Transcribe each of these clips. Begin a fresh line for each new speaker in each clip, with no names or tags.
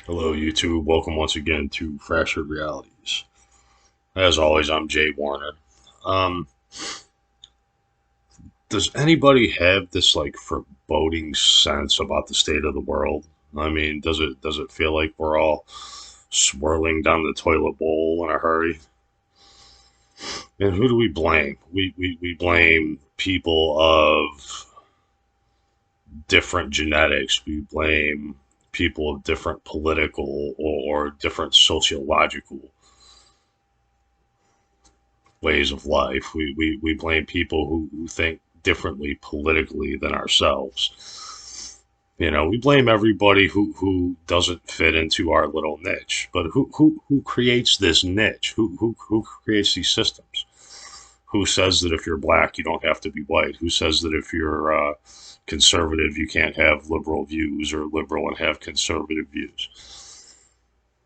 Hello, YouTube. Welcome once again to Fractured Realities. As always, I'm Jay Warner. Um, does anybody have this like foreboding sense about the state of the world? I mean, does it feel like we're all swirling down the toilet bowl in a hurry? And who do we blame? We blame people of different genetics. We blame people of different political or different sociological ways of life. We blame people who think differently politically than ourselves. We blame everybody who doesn't fit into our little niche. But who creates this niche? Who creates these systems? Who says that if you're black, you don't have to be white? Who says that if you're conservative, you can't have liberal views, or liberal and have conservative views?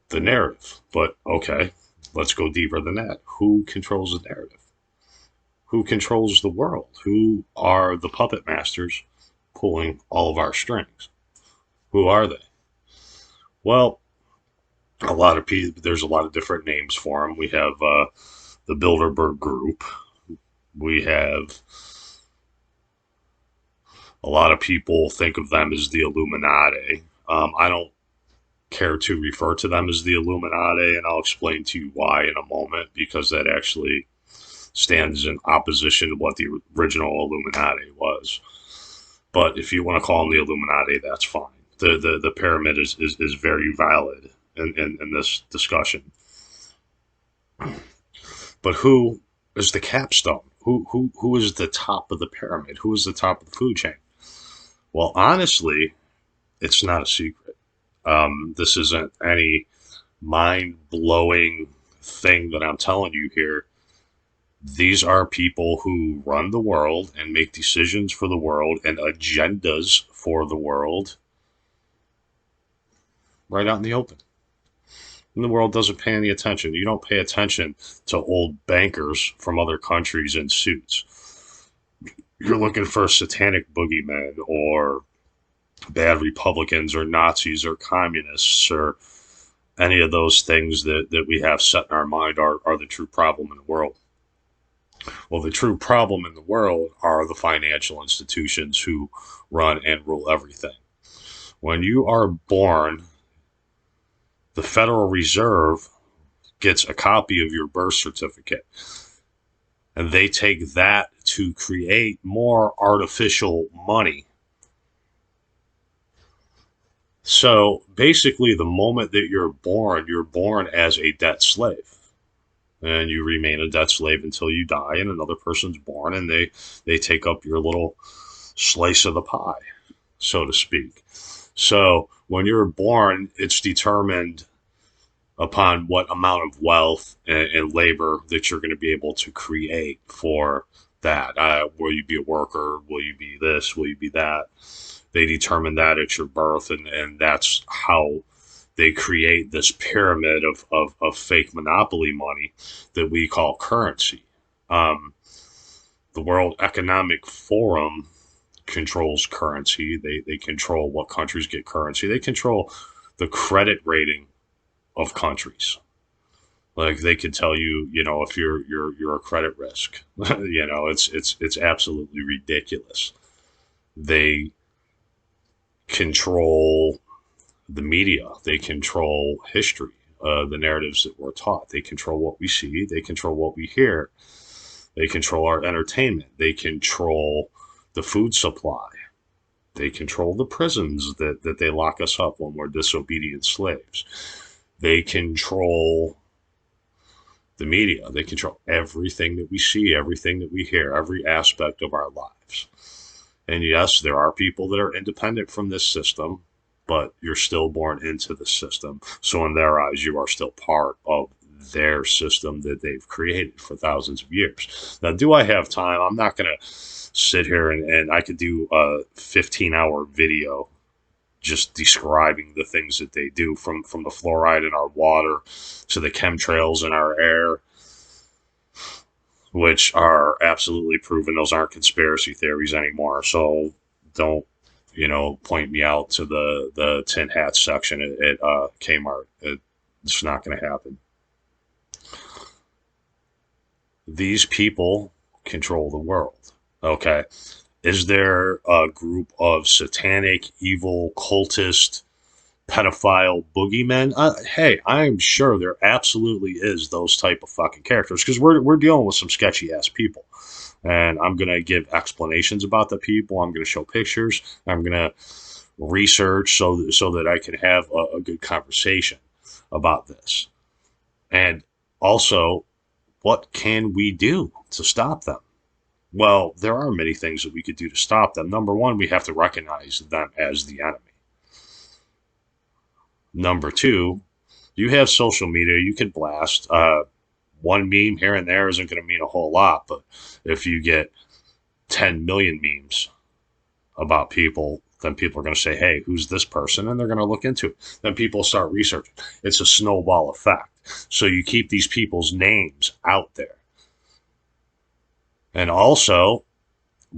The narrative. But okay, let's go deeper than that. Who controls the narrative? Who controls the world? Who are the puppet masters pulling all of our strings? Who are they? Well, a lot of people. There's a lot of different names for them. We have the Bilderberg Group. We have a lot of people think of them as the Illuminati. I don't care to refer to them as the Illuminati, and I'll explain to you why in a moment, because that actually stands in opposition to what the original Illuminati was. But if you want to call them the Illuminati, that's fine. The pyramid is very valid in this discussion. But who is the capstone? Who is the top of the pyramid? Who is the top of the food chain? Well, honestly, it's not a secret. This isn't any mind blowing thing that I'm telling you here. These are people who run the world and make decisions for the world and agendas for the world right out in the open. And the world doesn't pay any attention. You don't pay attention to old bankers from other countries in suits. You're looking for satanic boogeymen or bad Republicans or Nazis or communists or any of those things that we have set in our mind are the true problem in the world. Well, the true problem in the world are the financial institutions who run and rule everything. When you are born, the Federal Reserve gets a copy of your birth certificate, and they take that to create more artificial money. So basically, the moment that you're born as a debt slave. And you remain a debt slave until you die, and another person's born, and they take up your little slice of the pie, so to speak. So when you're born, it's determined upon what amount of wealth and labor that you're going to be able to create for that. Will you be a worker? Will you be this? Will you be that? They determine that at your birth, and that's how they create this pyramid of fake monopoly money that we call currency. Um, the World Economic Forum controls currency. They control what countries get currency. They control the credit rating of countries. Like they could tell you, if you're a credit risk. It's absolutely ridiculous. They control the media. They control history, the narratives that we're taught. They control what we see. They control what we hear. They control our entertainment. They control the food supply. They control the prisons that they lock us up when we're disobedient slaves. They control the media. They control everything that we see, everything that we hear, every aspect of our lives. And yes, there are people that are independent from this system, but you're still born into the system. So in their eyes, you are still part of their system that they've created for thousands of years. Now, do I have time? I'm not going to sit here and I could do a 15-hour video just describing the things that they do, from the fluoride in our water to the chemtrails in our air, which are absolutely proven. Those aren't conspiracy theories anymore. So don't, point me out to the tin hat section at Kmart. It's not going to happen. These people control the world. Okay. Is there a group of satanic, evil, cultist, pedophile boogeymen? Hey, I'm sure there absolutely is those type of fucking characters because we're dealing with some sketchy ass people. And I'm going to give explanations about the people. I'm going to show pictures. I'm going to research so that I can have a good conversation about this. And also, what can we do to stop them? Well, there are many things that we could do to stop them. Number one, we have to recognize them as the enemy. Number two, you have social media, you can blast. One meme here and there isn't going to mean a whole lot, but if you get 10 million memes about people, then people are going to say, hey, who's this person? And they're going to look into it. Then people start researching. It's a snowball effect. So you keep these people's names out there. And also,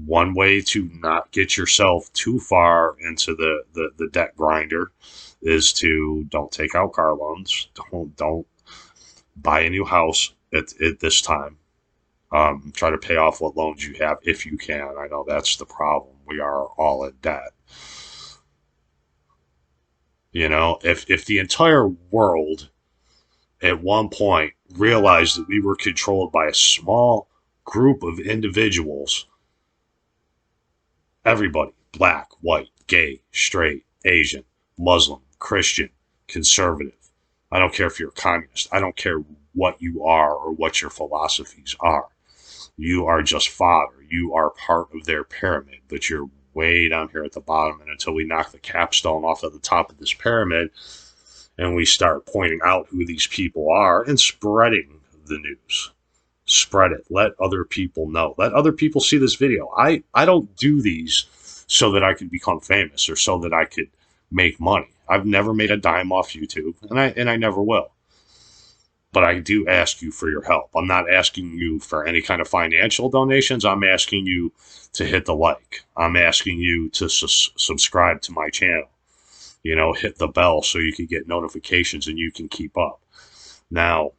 one way to not get yourself too far into the debt grinder is to don't take out car loans. Don't buy a new house at this time. Try to pay off what loans you have if you can. I know that's the problem. We are all in debt. If the entire world at one point realized that we were controlled by a small group of individuals, everybody, black, white, gay, straight, Asian, Muslim, Christian, conservative. I don't care if you're a communist. I don't care what you are or what your philosophies are. You are just fodder. You are part of their pyramid, but you're way down here at the bottom. And until we knock the capstone off of the top of this pyramid and we start pointing out who these people are and spreading the news, spread it. Let other people know. Let other people see this video. I don't do these so that I could become famous or so that I could make money. I've never made a dime off YouTube, and I never will. But I do ask you for your help. I'm not asking you for any kind of financial donations. I'm asking you to hit the like. I'm asking you to subscribe to my channel. Hit the bell so you can get notifications and you can keep up. Now,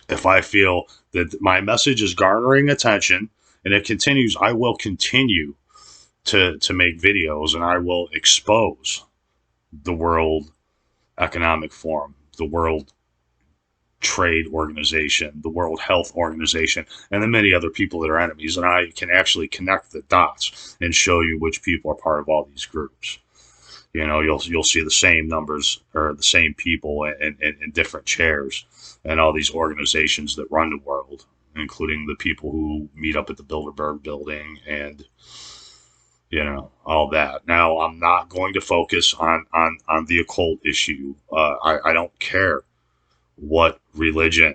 if I feel that my message is garnering attention and it continues, I will continue to make videos and I will expose the World Economic Forum, the World Trade Organization, the World Health Organization, and the many other people that are enemies. And I can actually connect the dots and show you which people are part of all these groups. You'll see the same numbers or the same people in different chairs and all these organizations that run the world, including the people who meet up at the Bilderberg building and all that. Now, I'm not going to focus on the occult issue. I don't care what religion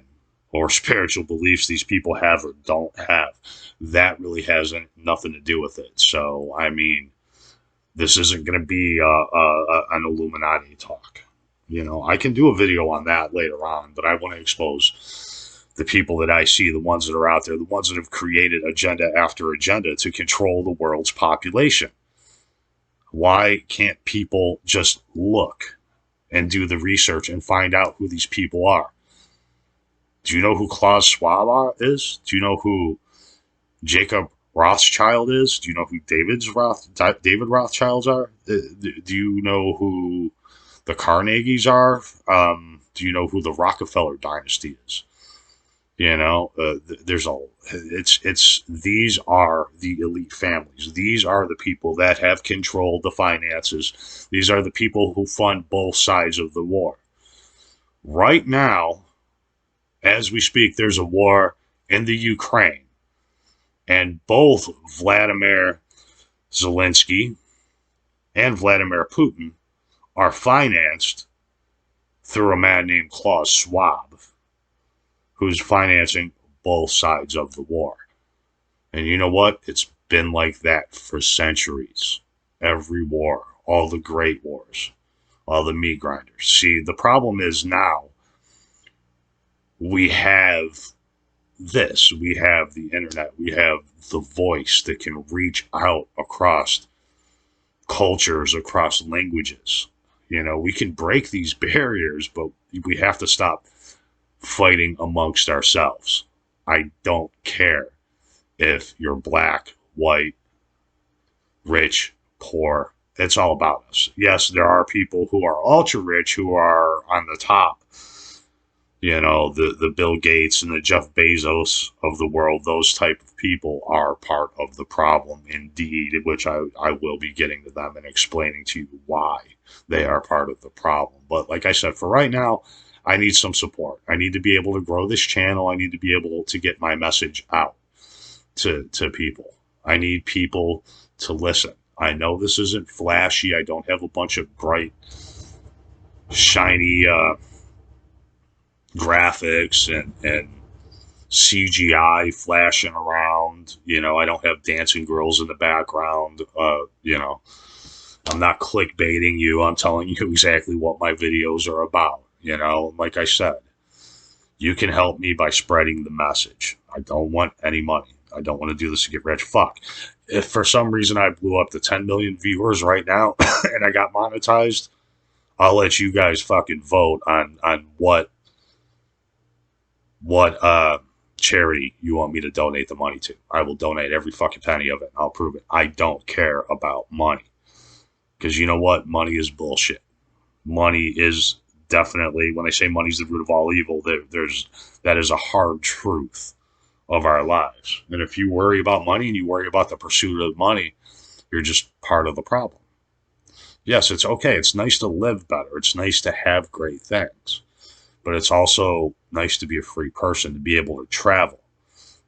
or spiritual beliefs these people have or don't have. That really has nothing to do with it. So, I mean, this isn't going to be an Illuminati talk. I can do a video on that later on, but I want to expose the people that I see, the ones that are out there, the ones that have created agenda after agenda to control the world's population. Why can't people just look and do the research and find out who these people are? Do you know who Klaus Schwab is? Do you know who Jacob Rothschild is? Do you know who David Rothschilds are? Do you know who the Carnegies are? Do you know who the Rockefeller dynasty is? These are the elite families. These are the people that have controlled the finances. These are the people who fund both sides of the war. Right now, as we speak, there's a war in the Ukraine. And both Vladimir Zelensky and Vladimir Putin are financed through a man named Klaus Schwab, who's financing both sides of the war. And you know what? It's been like that for centuries. Every war, all the great wars, all the meat grinders. See, the problem is now we have this. We have the internet. We have the voice that can reach out across cultures, across languages. We can break these barriers, but we have to stop fighting amongst ourselves. I don't care if you're black, white, rich, poor. It's all about us. Yes, there are people who are ultra rich who are on the top. The Bill Gates and the Jeff Bezos of the world, those type of people are part of the problem indeed, which I will be getting to them and explaining to you why they are part of the problem. But like I said, for right now, I need some support. I need to be able to grow this channel. I need to be able to get my message out to people. I need people to listen. I know this isn't flashy. I don't have a bunch of bright, shiny graphics and CGI flashing around. I don't have dancing girls in the background. I'm not clickbaiting you. I'm telling you exactly what my videos are about. Like I said, you can help me by spreading the message. I don't want any money. I don't want to do this to get rich. Fuck. If for some reason I blew up to 10 million viewers right now and I got monetized, I'll let you guys fucking vote on what charity you want me to donate the money to. I will donate every fucking penny of it. I'll prove it. I don't care about money. Because you know what? Money is bullshit. Money is definitely, when they say money's the root of all evil, that is a hard truth of our lives. And if you worry about money and you worry about the pursuit of money, you're just part of the problem. Yes, it's okay. It's nice to live better. It's nice to have great things. But it's also nice to be a free person, to be able to travel,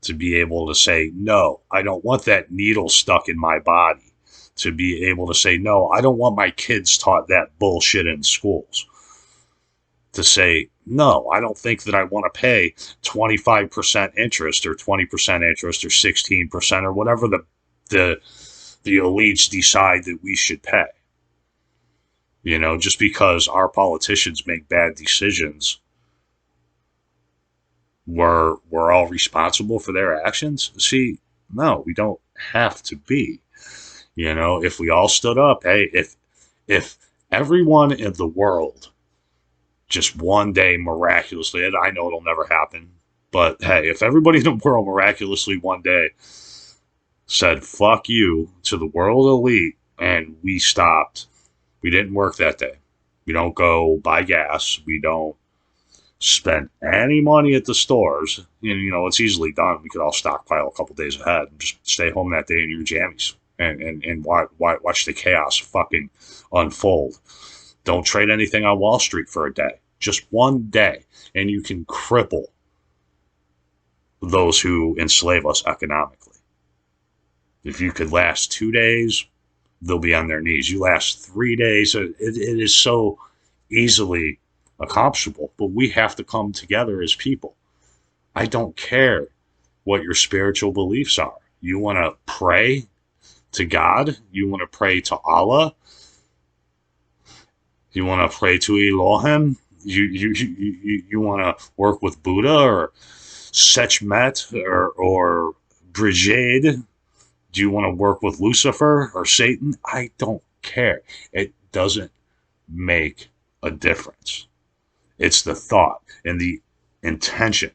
to be able to say, no, I don't want that needle stuck in my body, to be able to say, no, I don't want my kids taught that bullshit in schools, to say, no, I don't think that I want to pay 25% interest or 20% interest or 16% or whatever the elites decide that we should pay. Just because our politicians make bad decisions, we're all responsible for their actions? See, no, we don't have to be. If we all stood up, hey, if everyone in the world just one day miraculously, and I know it'll never happen, but hey, if everybody in the world miraculously one day said fuck you to the world elite and we stopped, we didn't work that day, we don't go buy gas, we don't spend any money at the stores, it's easily done. We could all stockpile a couple days ahead and just stay home that day in your jammies and watch the chaos fucking unfold. Don't trade anything on Wall Street for a day, just one day, and you can cripple those who enslave us economically. If you could last 2 days, they'll be on their knees. You last 3 days, it is so easily accomplishable, but we have to come together as people. I don't care what your spiritual beliefs are. You want to pray to God? You want to pray to Allah? You want to pray to Elohim? You want to work with Buddha or Sekhmet or Brigade? Do you want to work with Lucifer or Satan? I don't care. It doesn't make a difference. It's the thought and the intention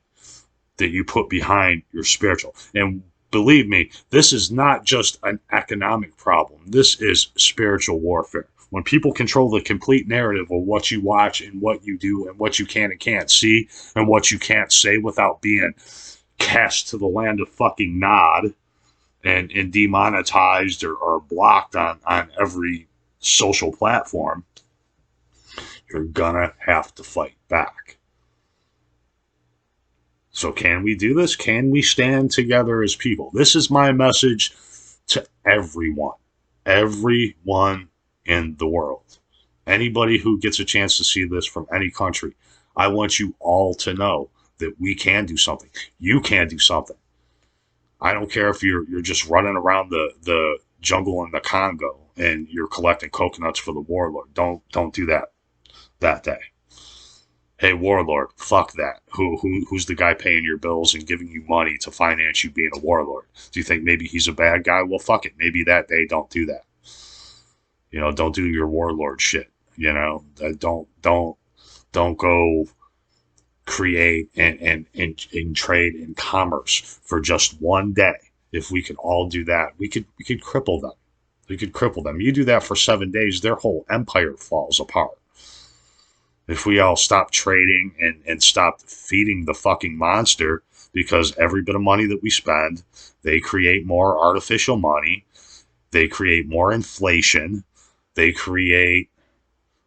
that you put behind your spiritual. And believe me, this is not just an economic problem. This is spiritual warfare. When people control the complete narrative of what you watch and what you do and what you can and can't see and what you can't say without being cast to the land of fucking Nod and demonetized or blocked on every social platform, you're gonna have to fight back. So can we do this? Can we stand together as people? This is my message to everyone in the world. Anybody who gets a chance to see this from any country, I want you all to know that we can do something. You can do something. I don't care if you're just running around the jungle in the Congo and you're collecting coconuts for the warlord. Don't do that day. Hey, warlord, fuck that. Who's the guy paying your bills and giving you money to finance you being a warlord? Do you think maybe he's a bad guy? Well, fuck it. Maybe that day don't do that. Don't do your warlord shit. Don't go create and trade in commerce for just one day. If we could all do that, we could cripple them. We could cripple them. You do that for 7 days, their whole empire falls apart. If we all stop trading and stop feeding the fucking monster, because every bit of money that we spend, they create more artificial money, they create more inflation, they create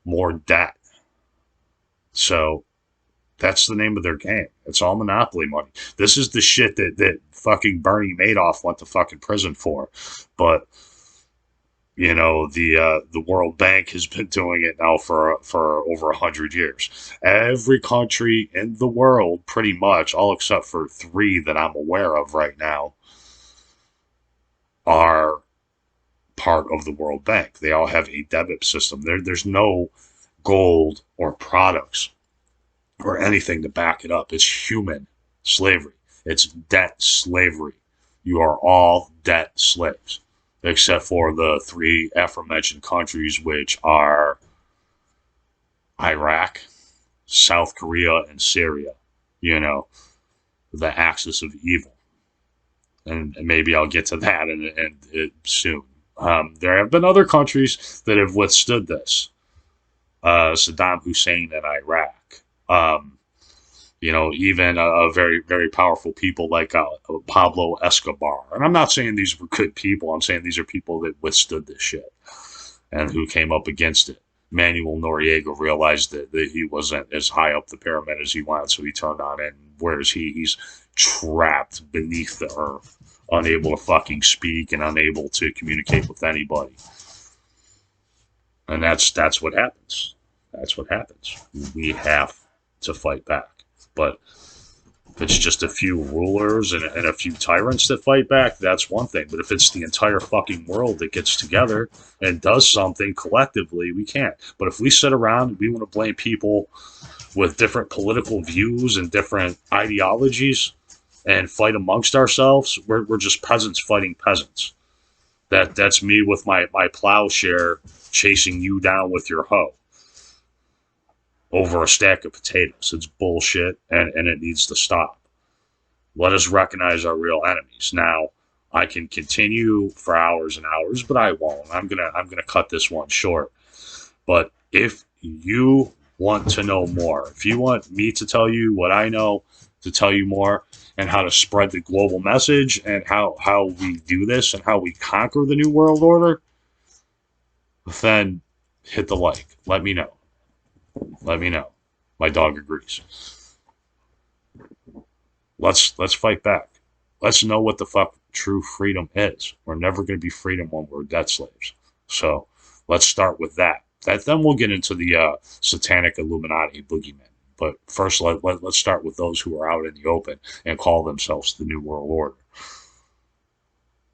more debt. So that's the name of their game. It's all monopoly money. This is the shit that fucking Bernie Madoff went to fucking prison for. But the World Bank has been doing it now for over 100 years. Every country in the world, pretty much, all except for 3 that I'm aware of right now, are part of the World Bank. They all have a debit system. There's no gold or products or anything to back it up. It's human slavery. It's debt slavery. You are all debt slaves, except for the 3 aforementioned countries, which are Iraq, South Korea, and Syria. The axis of evil. And maybe I'll get to that soon. There have been other countries that have withstood this. Saddam Hussein in Iraq. Even a very, very powerful people like Pablo Escobar. And I'm not saying these were good people. I'm saying these are people that withstood this shit and who came up against it. Manuel Noriega realized that he wasn't as high up the pyramid as he wanted, so he turned on it. Whereas he's trapped beneath the earth, unable to fucking speak and unable to communicate with anybody. And that's what happens. That's what happens. We have to fight back. But if it's just a few rulers and a few tyrants that fight back, that's one thing. But if it's the entire fucking world that gets together and does something collectively, we can't. But if we sit around and we want to blame people with different political views and different ideologies and fight amongst ourselves, we're just peasants fighting peasants. That's me with my plowshare chasing you down with your hoe over a stack of potatoes. It's bullshit, and it needs to stop. Let us recognize our real enemies. Now, I can continue for hours and hours, but I won't. I'm gonna cut this one short. But if you want to know more, if you want me to tell you what I know, to tell you more, and how to spread the global message, and how we do this, and how we conquer the New World Order, then hit the like. Let me know. Let me know. My dog agrees. Let's fight back. Let's know what the fuck true freedom is. We're never going to be freedom when we're debt slaves. So let's start with that. Then we'll get into the satanic Illuminati boogeymen. But first, let's start with those who are out in the open and call themselves the New World Order.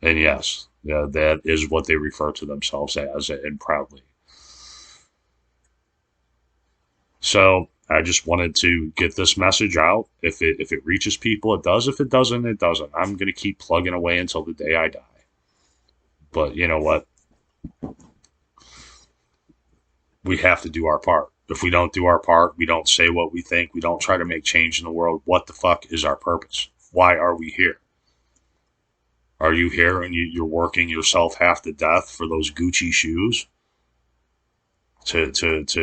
And yes, that is what they refer to themselves as, and proudly. So I just wanted to get this message out. If it reaches people, it does. If it doesn't, it doesn't. I'm going to keep plugging away until the day I die. But you know what? We have to do our part. If we don't do our part, we don't say what we think, we don't try to make change in the world, what the fuck is our purpose? Why are we here? Are you here and you're working yourself half to death for those Gucci shoes? To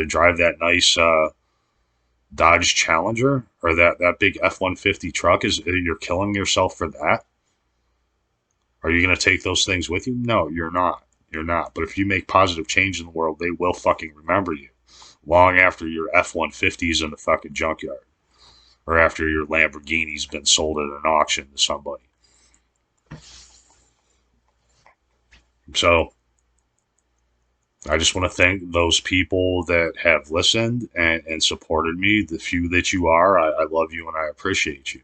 drive that nice Dodge Challenger or that big F-150 truck? You're killing yourself for that? Are you going to take those things with you? No, you're not. You're not. But if you make positive change in the world, they will fucking remember you long after your F-150's in the fucking junkyard or after your Lamborghini's been sold at an auction to somebody. So I just want to thank those people that have listened and supported me. The few that you are, I love you and I appreciate you.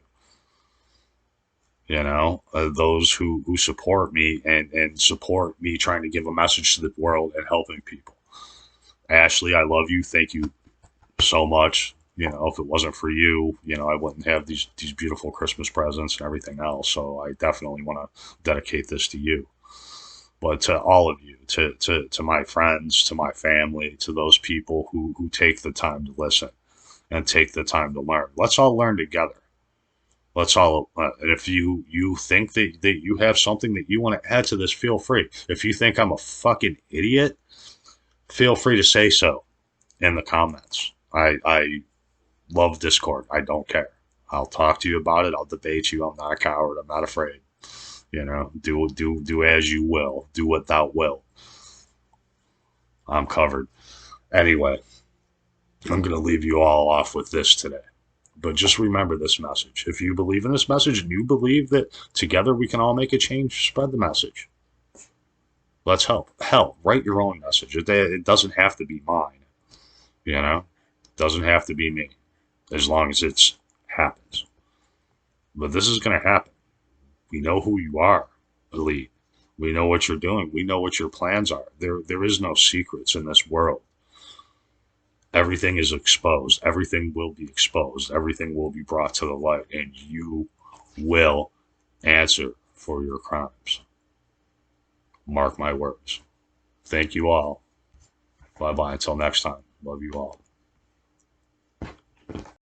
Those who support me and support me trying to give a message to the world and helping people. Ashley, I love you. Thank you so much. If it wasn't for you, I wouldn't have these beautiful Christmas presents and everything else. So I definitely want to dedicate this to you. But to all of you, to my friends, to my family, to those people who take the time to listen and take the time to learn, let's all learn together. Let's all, if you think that you have something that you want to add to this, feel free. If you think I'm a fucking idiot, feel free to say so in the comments. I love Discord. I don't care. I'll talk to you about it. I'll debate you. I'm not a coward. I'm not afraid. Do as you will. Do what thou wilt. I'm covered. Anyway, I'm going to leave you all off with this today. But just remember this message. If you believe in this message and you believe that together we can all make a change, spread the message. Let's help. Hell, write your own message. It doesn't have to be mine. You know, it doesn't have to be me, as long as it happens. But this is going to happen. We know who you are, elite. We know what you're doing. We know what your plans are. There is no secrets in this world. Everything is exposed. Everything will be exposed. Everything will be brought to the light, and you will answer for your crimes. Mark my words. Thank you all. Bye bye. Until next time. Love you all.